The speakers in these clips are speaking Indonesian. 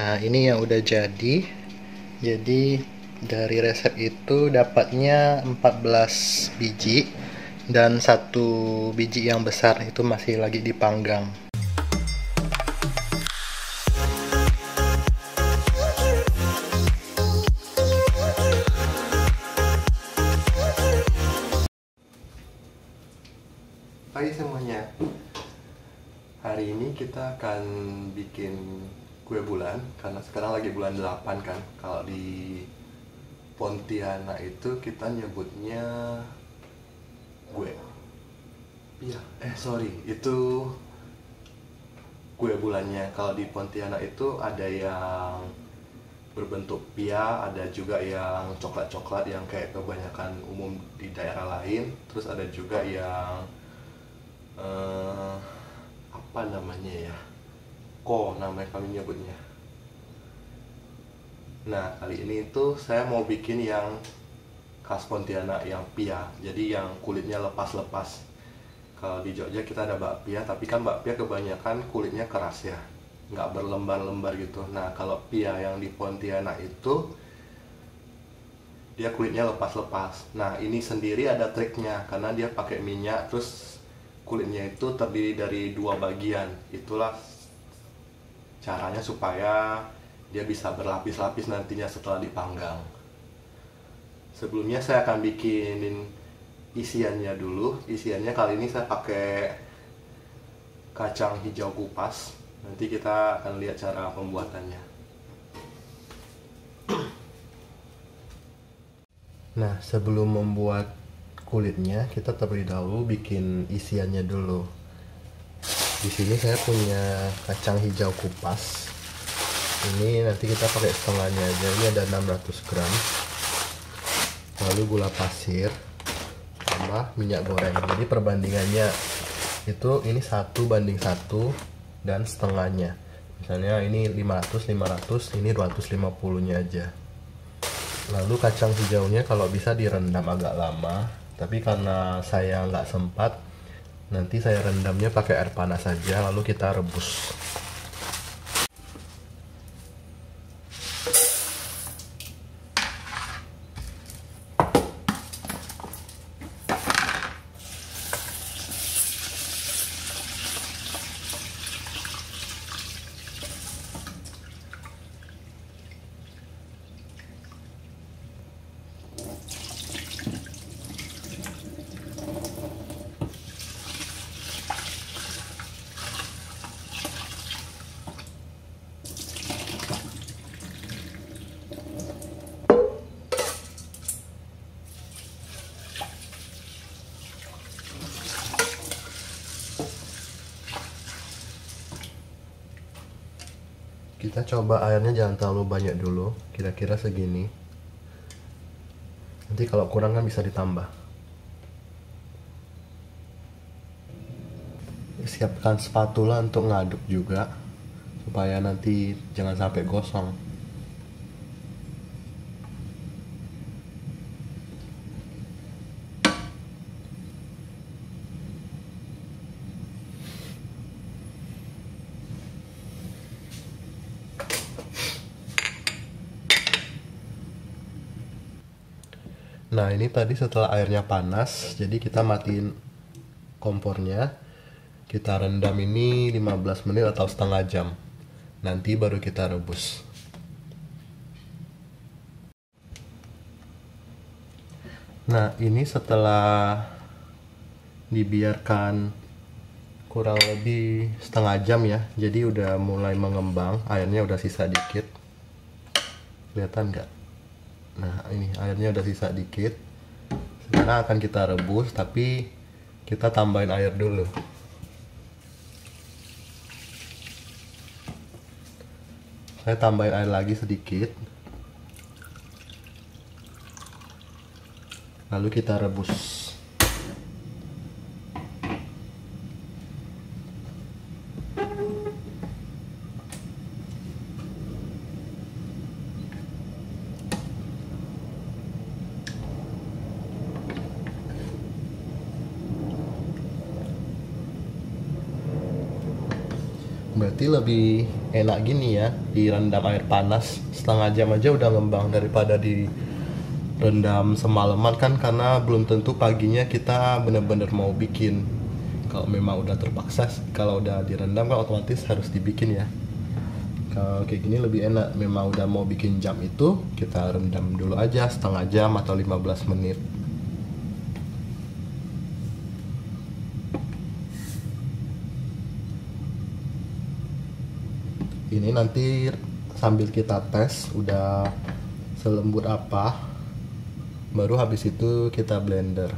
Nah, ini yang udah jadi. Jadi dari resep itu dapatnya 14 biji dan satu biji yang besar itu masih lagi dipanggang. Hai semuanya. Hari ini kita akan bikin kue bulan karena sekarang lagi bulan 8 kan. Kalau di Pontianak itu kita nyebutnya kue. Iya, itu kue bulannya. Kalau di Pontianak itu ada yang berbentuk pia, ada juga yang coklat-coklat yang kayak kebanyakan umum di daerah lain. Terus ada juga yang apa namanya ya, namanya kami nyebutnya. Nah, kali ini itu saya mau bikin yang khas Pontianak, yang pia, jadi yang kulitnya lepas-lepas. Kalau di Jogja kita ada bakpia, tapi kan bakpia kebanyakan kulitnya keras ya, nggak berlembar-lembar gitu. Nah, kalau pia yang di Pontianak itu dia kulitnya lepas-lepas. Nah, ini sendiri ada triknya karena dia pakai minyak, terus kulitnya itu terdiri dari dua bagian. Itulah caranya supaya dia bisa berlapis-lapis nantinya setelah dipanggang. Sebelumnya saya akan bikinin isiannya dulu. Isiannya kali ini saya pakai kacang hijau kupas. Nanti kita akan lihat cara pembuatannya. Nah, sebelum membuat kulitnya, kita terlebih dahulu bikin isiannya dulu. Di sini saya punya kacang hijau kupas. Ini nanti kita pakai setengahnya aja. Ini ada 600 gram. Lalu gula pasir tambah minyak goreng. Jadi perbandingannya itu ini 1:1 dan setengahnya. Misalnya ini 500, 500, ini 250-nya aja. Lalu kacang hijaunya kalau bisa direndam agak lama, tapi karena saya nggak sempat, nanti saya rendamnya pakai air panas saja, lalu kita rebus. Kita coba airnya jangan terlalu banyak dulu, kira-kira segini. Nanti kalau kurang kan bisa ditambah. Siapkan spatula untuk ngaduk juga, supaya nanti jangan sampai gosong. Nah, ini tadi setelah airnya panas, jadi kita matiin kompornya. Kita rendam ini 15 menit atau setengah jam. Nanti baru kita rebus. Nah, ini setelah dibiarkan kurang lebih setengah jam ya. Jadi udah mulai mengembang, airnya udah sisa dikit. Kelihatan nggak? Nah, ini airnya udah sisa dikit. Sekarang akan kita rebus, tapi kita tambahin air dulu. Saya tambahin air lagi sedikit. Lalu kita rebus. Berarti lebih enak gini ya, direndam air panas setengah jam aja udah ngembang, daripada direndam semalaman kan, karena belum tentu paginya kita bener-bener mau bikin. Kalau memang udah terpaksa, kalau udah direndam kan otomatis harus dibikin ya. Kalau kayak gini lebih enak, memang udah mau bikin jam itu kita rendam dulu aja setengah jam atau 15 menit. Ini nanti sambil kita tes udah selembut apa, baru habis itu kita blender.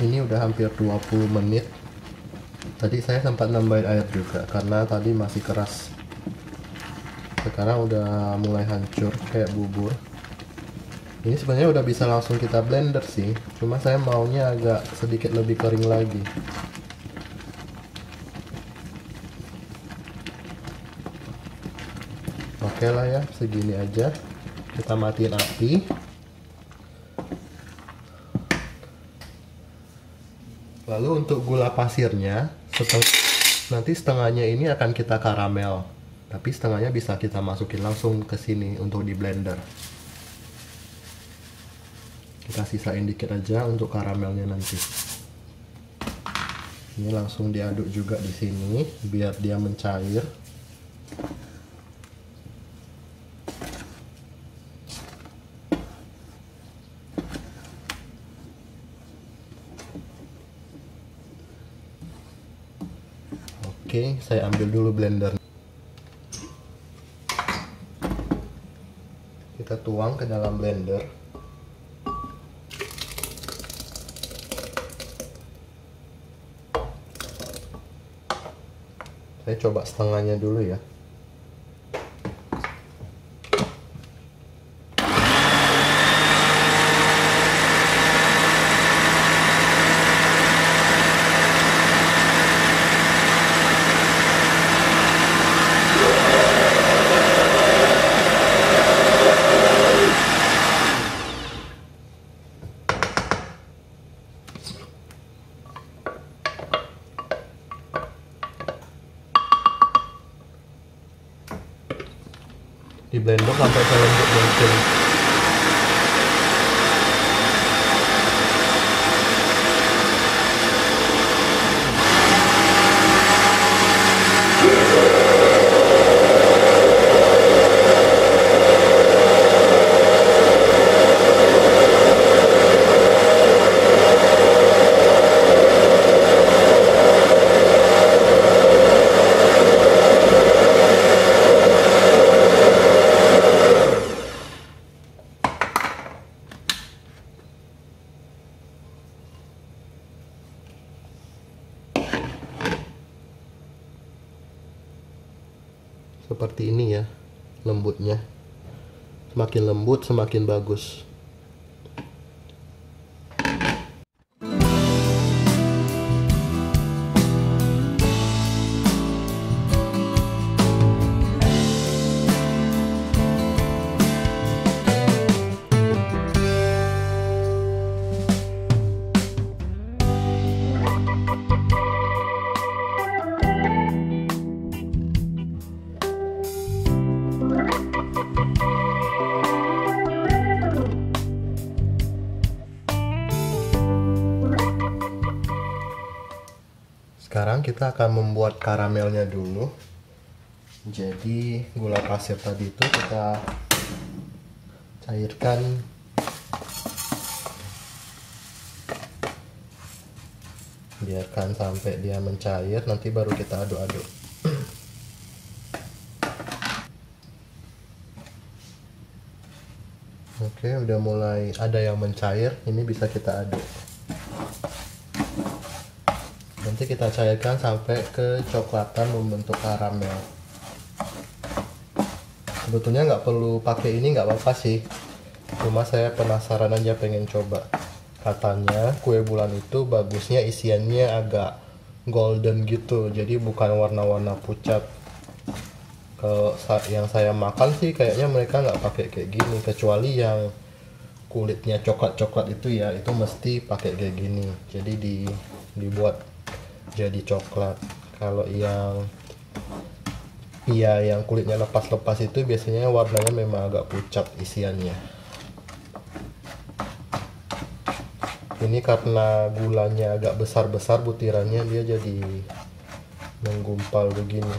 Ini udah hampir 20 menit. Tadi saya sempat nambahin air juga karena tadi masih keras. Sekarang udah mulai hancur kayak bubur. Ini sebenarnya udah bisa langsung kita blender sih, cuma saya maunya agak sedikit lebih kering lagi. Oke lah ya, segini aja. Kita matiin api. Lalu untuk gula pasirnya, nanti setengahnya ini akan kita karamel, tapi setengahnya bisa kita masukin langsung ke sini untuk di blender. Kita sisain dikit aja untuk karamelnya nanti. Ini langsung diaduk juga di sini biar dia mencair. Oke, saya ambil dulu blender. Kita tuang ke dalam blender. Saya coba setengahnya dulu ya. Di blender sampai selembut mungkin. Seperti ini ya lembutnya. Semakin lembut semakin bagus. Sekarang kita akan membuat karamelnya dulu. Jadi gula pasir tadi itu kita cairkan. Biarkan sampai dia mencair, nanti baru kita aduk-aduk. Oke, udah mulai ada yang mencair, ini bisa kita aduk. Nanti kita cairkan sampai kecoklatan membentuk karamel. Sebetulnya nggak perlu pakai ini, nggak apa-apa sih. Cuma saya penasaran aja, pengen coba. Katanya kue bulan itu bagusnya isiannya agak golden gitu, jadi bukan warna-warna pucat. Kalau yang saya makan sih kayaknya mereka nggak pakai kayak gini, kecuali yang kulitnya coklat-coklat itu ya, itu mesti pakai kayak gini. Jadi dibuat jadi coklat. Kalau yang pia yang kulitnya lepas-lepas itu biasanya warnanya memang agak pucat isiannya. Ini karena gulanya agak besar-besar butirannya, dia jadi menggumpal begini.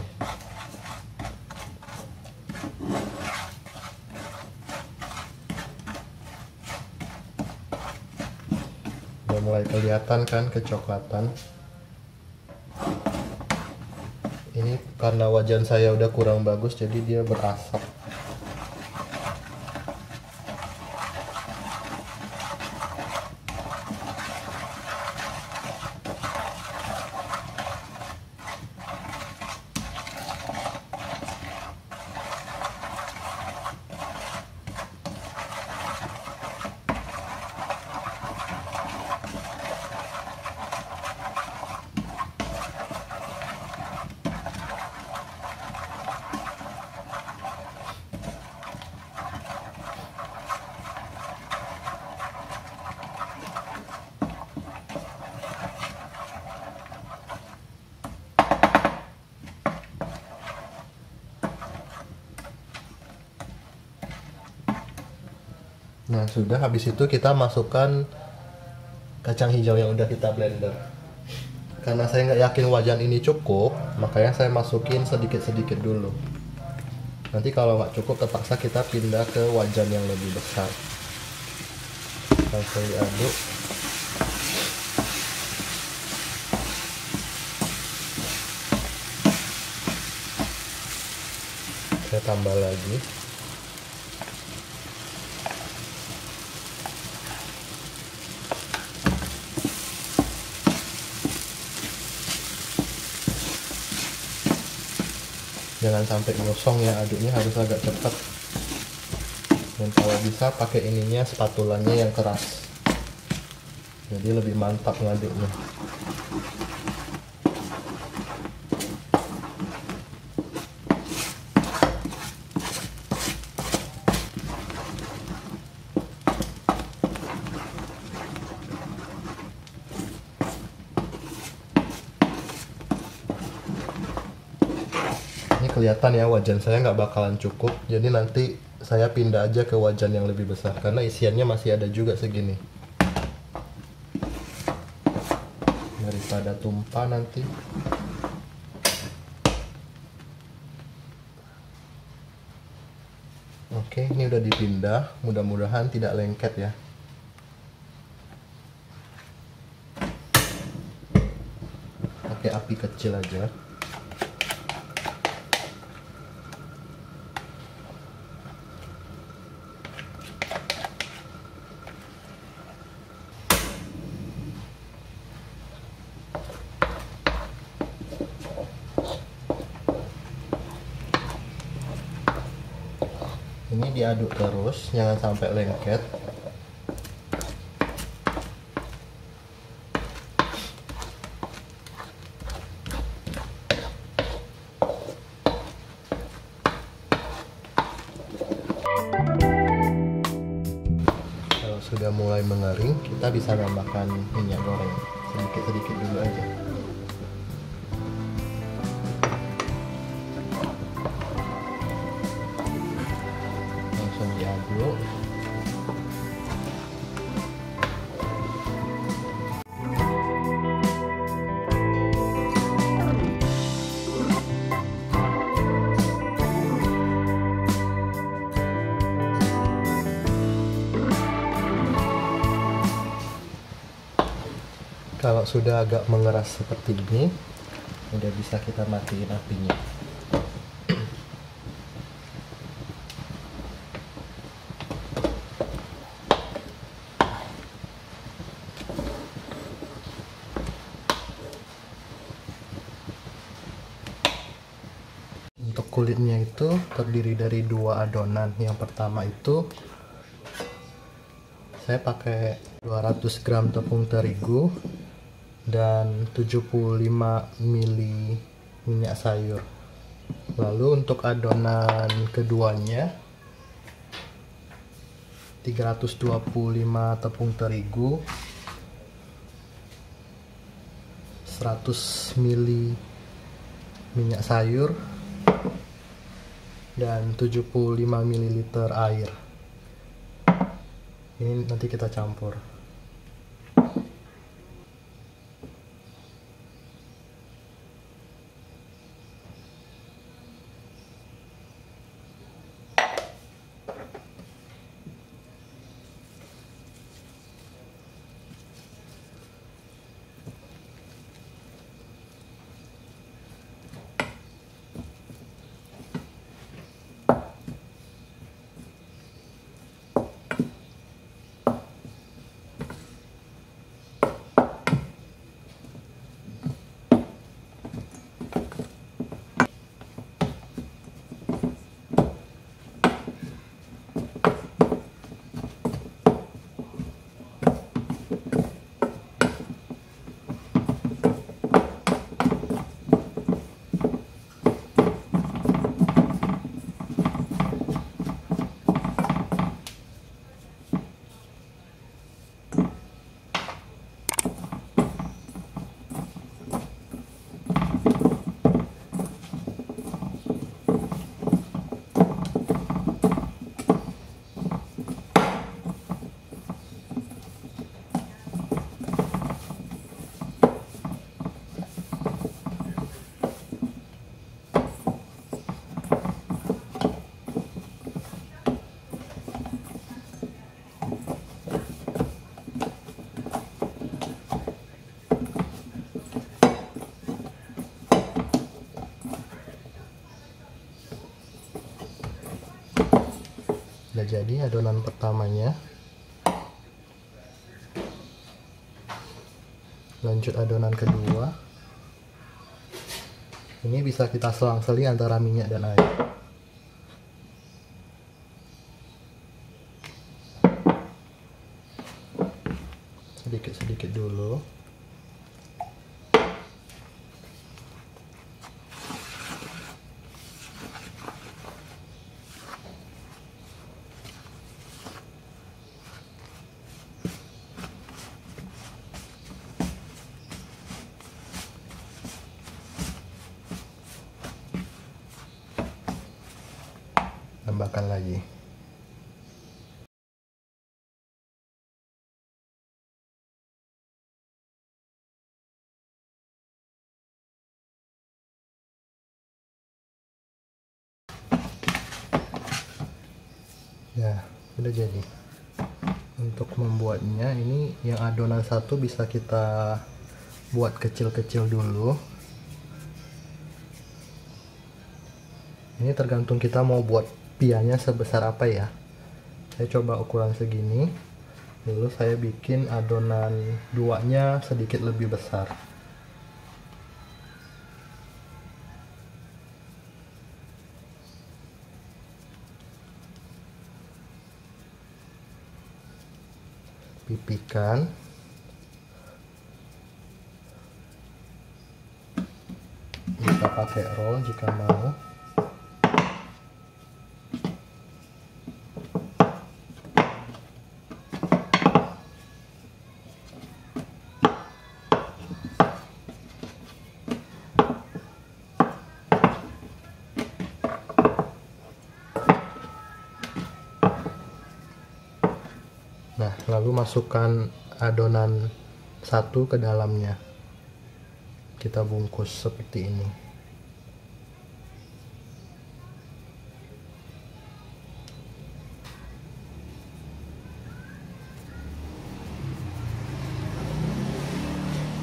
Udah mulai kelihatan kan kecoklatan. Ini karena wajan saya udah kurang bagus jadi dia berasap. Nah, sudah, habis itu kita masukkan kacang hijau yang udah kita blender. Karena saya nggak yakin wajan ini cukup, makanya saya masukin sedikit-sedikit dulu. Nanti kalau nggak cukup, terpaksa kita pindah ke wajan yang lebih besar. Langsung diaduk. Saya tambah lagi. Jangan sampai gosong ya, aduknya harus agak cepat. Dan kalau bisa pakai ininya, spatulanya yang keras, jadi lebih mantap ngaduknya. Kelihatan ya, wajan saya nggak bakalan cukup, jadi nanti saya pindah aja ke wajan yang lebih besar karena isiannya masih ada juga segini, daripada tumpah nanti. Oke, ini udah dipindah, mudah-mudahan tidak lengket ya. Pakai api kecil aja. Ini diaduk terus, jangan sampai lengket. Kalau sudah mulai mengering, kita bisa tambahkan minyak goreng sedikit-sedikit dulu aja. Diaduk. Kalau sudah agak mengeras seperti ini, udah bisa kita matiin apinya. Untuk kulitnya itu terdiri dari dua adonan. Yang pertama itu saya pakai 200 gram tepung terigu dan 75 ml minyak sayur. Lalu untuk adonan keduanya 325 tepung terigu 100 ml minyak sayur dan 75 ml air. Ini nanti kita campur. Udah jadi adonan pertamanya. Lanjut adonan kedua. Ini bisa kita selang-seling antara minyak dan air. Sedikit-sedikit dulu. Tambahkan lagi. Ya, udah jadi. Untuk membuatnya, ini yang adonan satu bisa kita buat kecil-kecil dulu. Ini tergantung kita mau buat pianya sebesar apa ya. Saya coba ukuran segini, lalu saya bikin adonan duanya sedikit lebih besar. Pipikan. Bisa pakai roll jika mau. Nah, lalu masukkan adonan satu ke dalamnya. Kita bungkus seperti ini.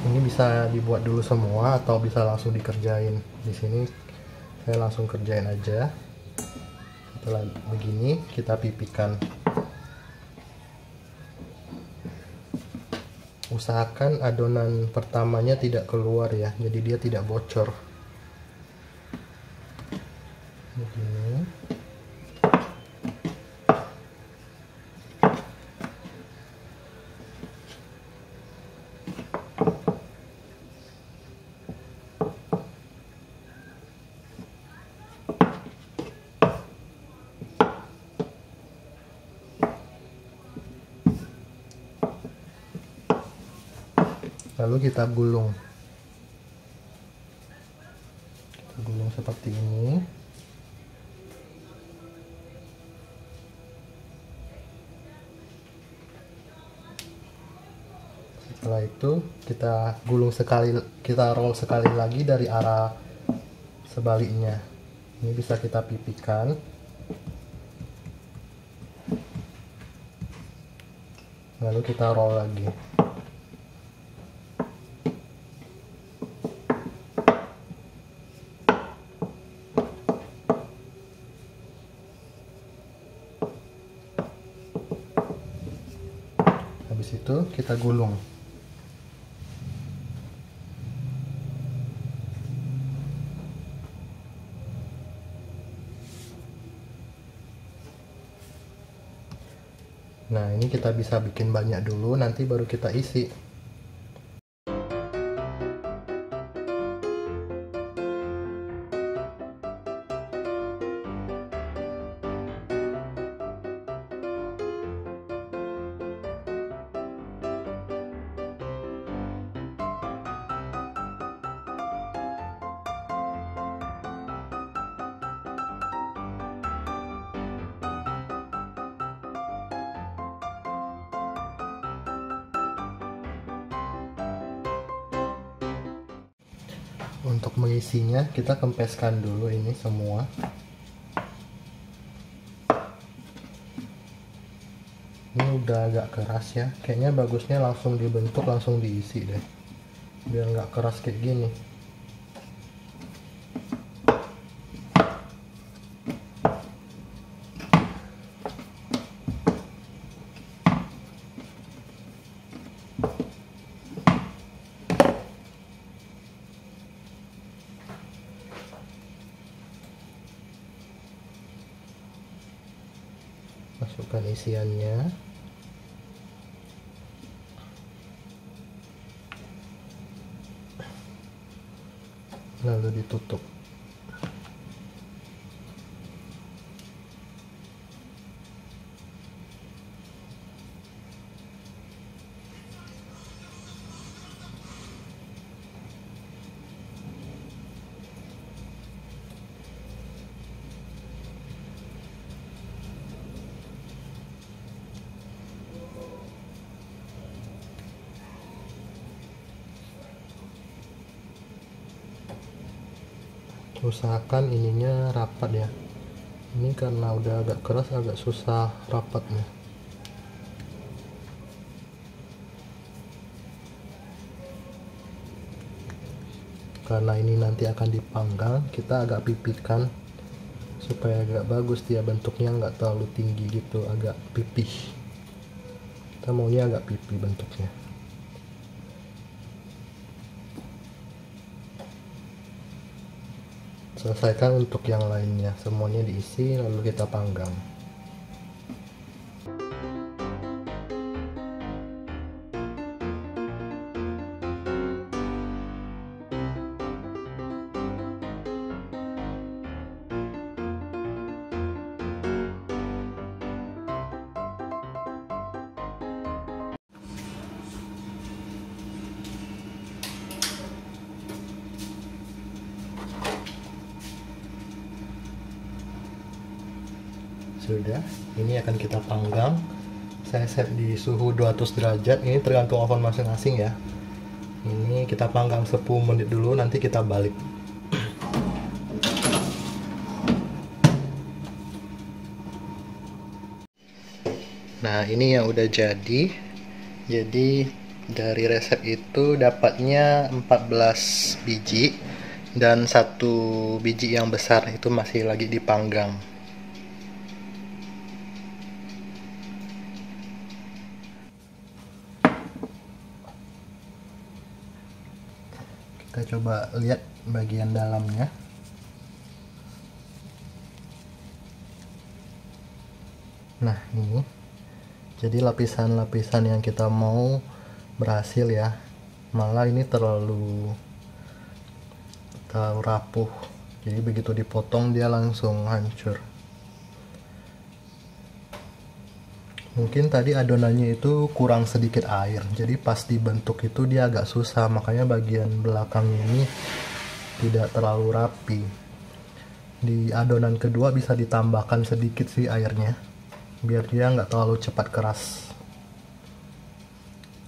Ini bisa dibuat dulu semua atau bisa langsung dikerjain. Di sini saya langsung kerjain aja. Setelah begini, kita pipikan. Usahakan adonan pertamanya tidak keluar ya, jadi dia tidak bocor. Begini. Lalu kita gulung. gulung seperti ini. Setelah itu kita gulung sekali, kita roll sekali lagi dari arah sebaliknya. Ini bisa kita pipihkan. Lalu kita roll lagi. Habis itu kita gulung. Nah, ini kita bisa bikin banyak dulu, nanti baru kita isi. Untuk mengisinya, kita kempeskan dulu ini semua. Ini udah agak keras ya, kayaknya bagusnya langsung dibentuk, langsung diisi deh, biar nggak keras kayak gini. Masukkan isiannya. Lalu ditutup. Usahakan ininya rapat ya, ini karena udah agak keras, agak susah rapatnya. Karena ini nanti akan dipanggang, kita agak pipihkan supaya agak bagus dia bentuknya, nggak terlalu tinggi gitu, agak pipih. Kita maunya agak pipih bentuknya. Selesaikan untuk yang lainnya, semuanya diisi lalu kita panggang. Sudah, ini akan kita panggang. Saya set di suhu 200 derajat, ini tergantung oven masing-masing ya. Ini kita panggang 10 menit dulu, nanti kita balik. Nah, ini yang udah jadi. Jadi dari resep itu dapatnya 14 biji dan 1 biji yang besar itu masih lagi dipanggang. Kita coba lihat bagian dalamnya. Nah, ini jadi lapisan-lapisan yang kita mau berhasil ya. Malah ini terlalu rapuh, jadi begitu dipotong dia langsung hancur. Mungkin tadi adonannya itu kurang sedikit air, jadi pas dibentuk itu dia agak susah, makanya bagian belakang ini tidak terlalu rapi. Di adonan kedua bisa ditambahkan sedikit sih airnya, biar dia nggak terlalu cepat keras.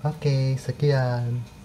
Oke, sekian.